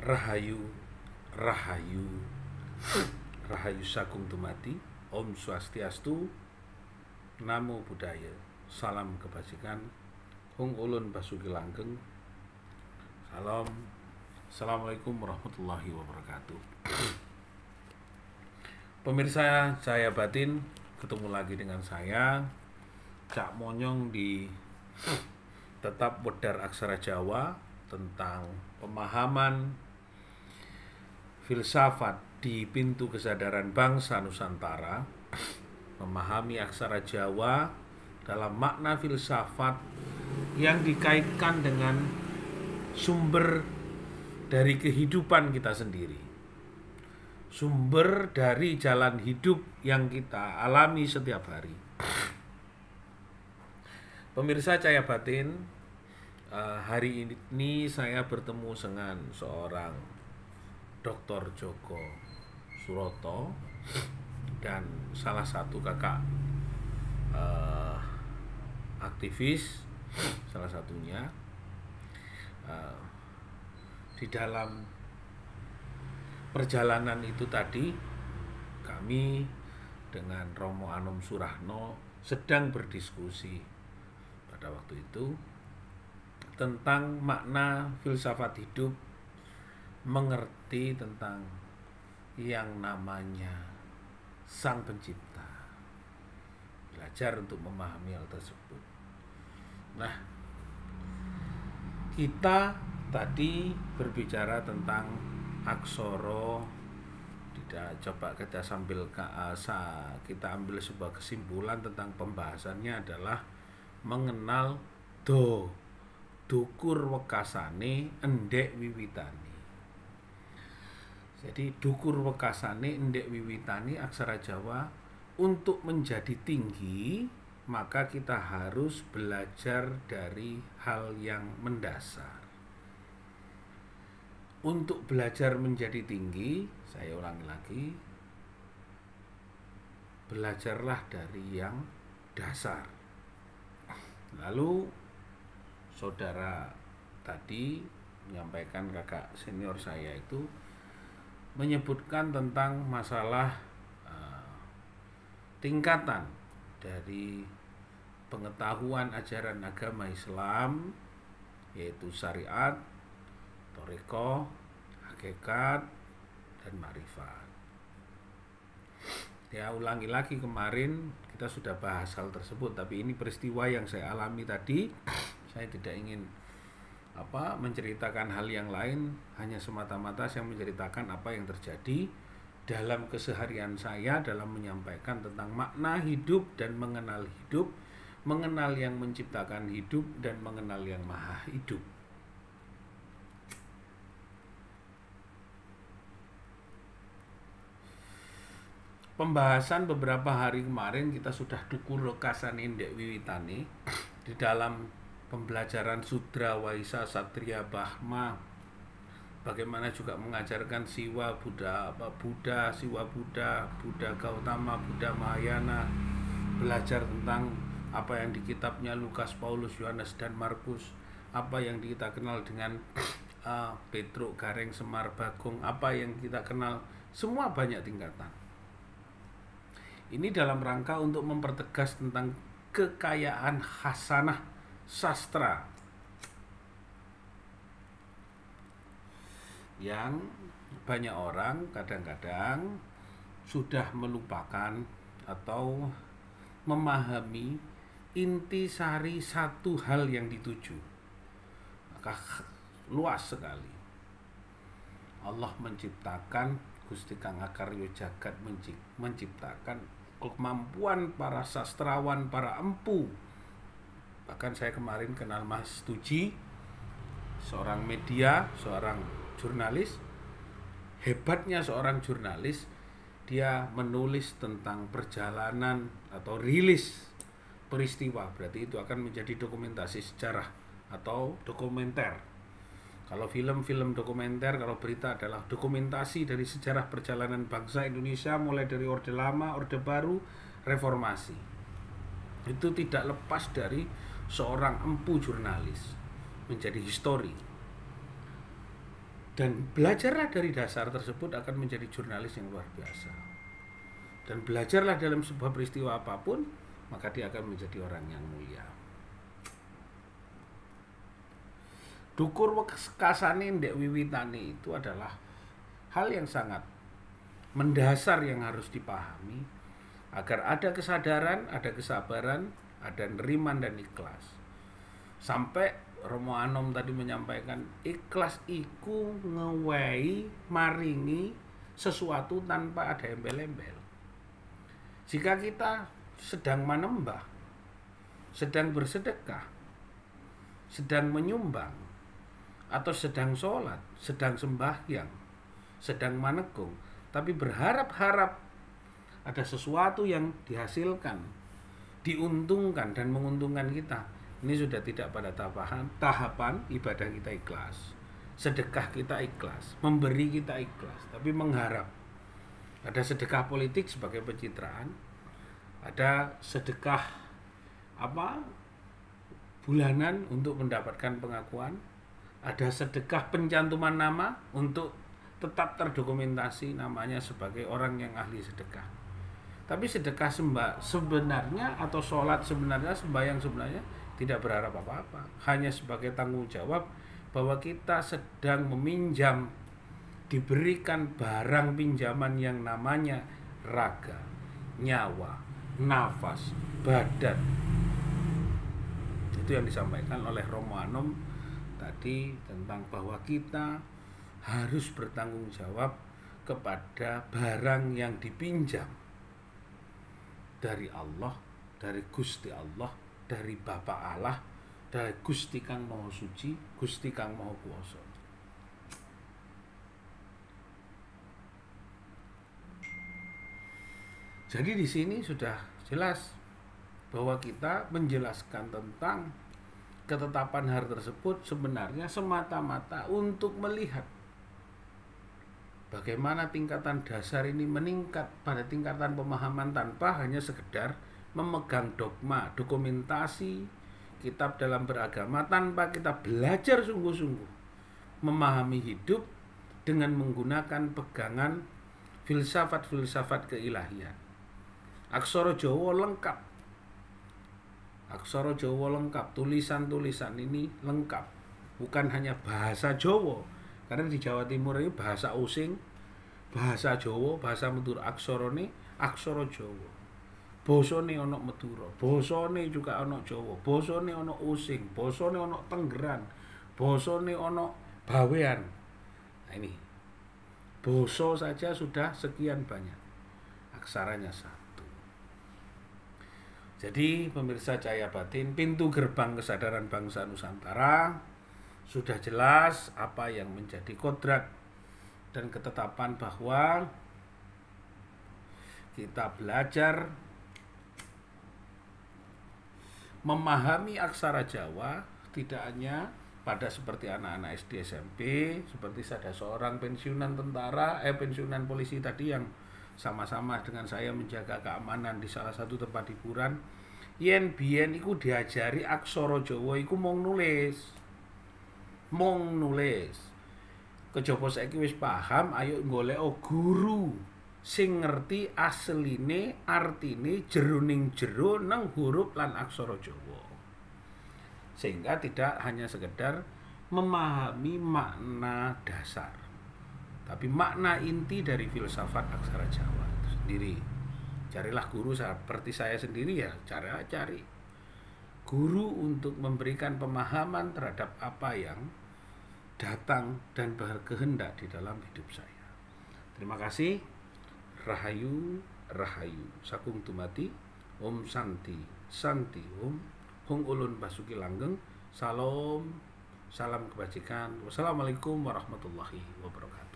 Rahayu, Rahayu, Rahayu Sagung Dumadi, Om Swastiastu, Namo Buddhaya, Salam Kebajikan, Hung Ulun Basuki Langgeng, Salam, Assalamualaikum warahmatullahi wabarakatuh. Pemirsa Cahaya Batin, ketemu lagi dengan saya, Cak Monyong di Tetap Wedar Aksara Jawa tentang pemahaman filsafat di pintu kesadaran bangsa Nusantara, memahami aksara Jawa dalam makna filsafat yang dikaitkan dengan sumber dari kehidupan kita sendiri, sumber dari jalan hidup yang kita alami setiap hari. Pemirsa Cahaya Batin, hari ini saya bertemu dengan seorang Dr. Joko Suroto dan salah satu kakak aktivis, salah satunya di dalam perjalanan itu tadi kami dengan Romo Anom Surahno sedang berdiskusi pada waktu itu tentang makna filsafat hidup, mengerti tentang yang namanya Sang Pencipta, belajar untuk memahami hal tersebut. Nah, kita tadi berbicara tentang aksara. Tidak, coba kita sambil kita ambil sebuah kesimpulan tentang pembahasannya adalah mengenal dukur wekasane endek wiwitane. Jadi dukur wekasane endek wiwitane aksara Jawa, untuk menjadi tinggi maka kita harus belajar dari hal yang mendasar. Untuk belajar menjadi tinggi, saya ulangi lagi, belajarlah dari yang dasar. Lalu saudara tadi menyampaikan, kakak senior saya itu menyebutkan tentang masalah tingkatan dari pengetahuan ajaran agama Islam, yaitu syariat, thariqah, hakikat, dan ma'rifat. Ya, ulangi lagi, kemarin kita sudah bahas hal tersebut, tapi ini peristiwa yang saya alami tadi. Saya tidak ingin menceritakan hal yang lain, hanya semata-mata saya menceritakan apa yang terjadi dalam keseharian saya dalam menyampaikan tentang makna hidup dan mengenal hidup, mengenal yang menciptakan hidup dan mengenal yang maha hidup. Pembahasan beberapa hari kemarin kita sudah dukur wekasane endek wiwitane di dalam pembelajaran Sudra Waisa Satria Bahma, bagaimana juga mengajarkan Siwa Buddha, Siwa Buddha, Buddha Gautama, Buddha Mahayana, belajar tentang apa yang di kitabnya Lukas, Paulus, Yohanes, dan Markus, apa yang kita kenal dengan Petruk, Gareng, Semar, Bagong, apa yang kita kenal, semua banyak tingkatan. Ini dalam rangka untuk mempertegas tentang kekayaan khasanah sastra yang banyak orang kadang-kadang sudah melupakan atau memahami intisari satu hal yang dituju. Maka luas sekali. Allah menciptakan, Gusti Kang Akaryo Jagat menciptakan kemampuan para sastrawan, para empu. Bahkan saya kemarin kenal Mas Tuji, seorang media, seorang jurnalis. Hebatnya seorang jurnalis, dia menulis tentang perjalanan atau rilis peristiwa, berarti itu akan menjadi dokumentasi sejarah atau dokumenter. Kalau film dokumenter, kalau berita adalah dokumentasi dari sejarah perjalanan bangsa Indonesia mulai dari Orde Lama, Orde Baru, Reformasi. Itu tidak lepas dari seorang empu jurnalis menjadi histori. Dan belajarlah dari dasar tersebut akan menjadi jurnalis yang luar biasa. Dan belajarlah dalam sebuah peristiwa apapun, maka dia akan menjadi orang yang mulia. Dukur wekasane ndek wiwitane itu adalah hal yang sangat mendasar yang harus dipahami agar ada kesadaran, ada kesabaran, ada neriman dan ikhlas. Sampai Romo Anom tadi menyampaikan ikhlas iku ngewehi maringi sesuatu tanpa ada embel-embel. Jika kita sedang menembah, sedang bersedekah, sedang menyumbang, atau sedang sholat, sedang sembahyang, sedang menekung, tapi berharap-harap ada sesuatu yang dihasilkan, diuntungkan dan menguntungkan kita, ini sudah tidak pada tahapan ibadah kita ikhlas, sedekah kita ikhlas, memberi kita ikhlas, tapi mengharap. Ada sedekah politik sebagai pencitraan, ada sedekah bulanan untuk mendapatkan pengakuan, ada sedekah pencantuman nama untuk tetap terdokumentasi namanya sebagai orang yang ahli sedekah. Tapi sedekah sebenarnya atau sholat sebenarnya, sembahyang sebenarnya tidak berharap apa-apa, hanya sebagai tanggung jawab bahwa kita sedang meminjam, diberikan barang pinjaman yang namanya raga, nyawa, nafas, badan. Itu yang disampaikan oleh Romo Anom tadi tentang bahwa kita harus bertanggung jawab kepada barang yang dipinjam dari Allah, dari Gusti Allah, dari Bapa Allah, dari Gusti Kang Maha Suci, Gusti Kang Maha Kuwasa. Jadi di sini sudah jelas bahwa kita menjelaskan tentang ketetapan hal tersebut sebenarnya semata-mata untuk melihat bagaimana tingkatan dasar ini meningkat pada tingkatan pemahaman tanpa hanya sekedar memegang dogma, dokumentasi, kitab dalam beragama tanpa kita belajar sungguh-sungguh memahami hidup dengan menggunakan pegangan filsafat-filsafat keilahian. Aksara Jawa lengkap. Aksara Jawa lengkap, tulisan-tulisan ini lengkap. Bukan hanya bahasa Jawa, karena di Jawa Timur ini bahasa Osing, bahasa Jawa, bahasa Madura. Aksara ini aksara Jawa. Bosone ono Madura, bosone juga ono Jawa, bosone ono Osing, bosone ono Tenggeran, bosone ono Bawean. Nah ini, boso saja sudah sekian banyak, aksaranya satu. Jadi pemirsa Cahaya Batin, pintu gerbang kesadaran bangsa Nusantara sudah jelas apa yang menjadi kodrat dan ketetapan bahwa kita belajar memahami aksara Jawa tidak hanya pada seperti anak-anak SD SMP, seperti ada seorang pensiunan tentara, pensiunan polisi tadi yang sama-sama dengan saya menjaga keamanan di salah satu tempat hiburan. Yen biyen iku diajari aksara Jawa iku mung nulis. Kejaba saiki wis paham, ayo golek guru sing ngerti asline, artine jeroning jero nang huruf lan aksara Jawa. Sehingga tidak hanya sekedar memahami makna dasar, tapi makna inti dari filsafat aksara Jawa itu sendiri. Carilah guru seperti saya sendiri ya, cari guru untuk memberikan pemahaman terhadap apa yang datang dan berkehendak di dalam hidup saya. Terima kasih. Rahayu, Rahayu. Sakung Tumati. Om Santi, Santi Om. Hung Ulun Basuki Langgeng. Salam kebajikan. Wassalamualaikum warahmatullahi wabarakatuh.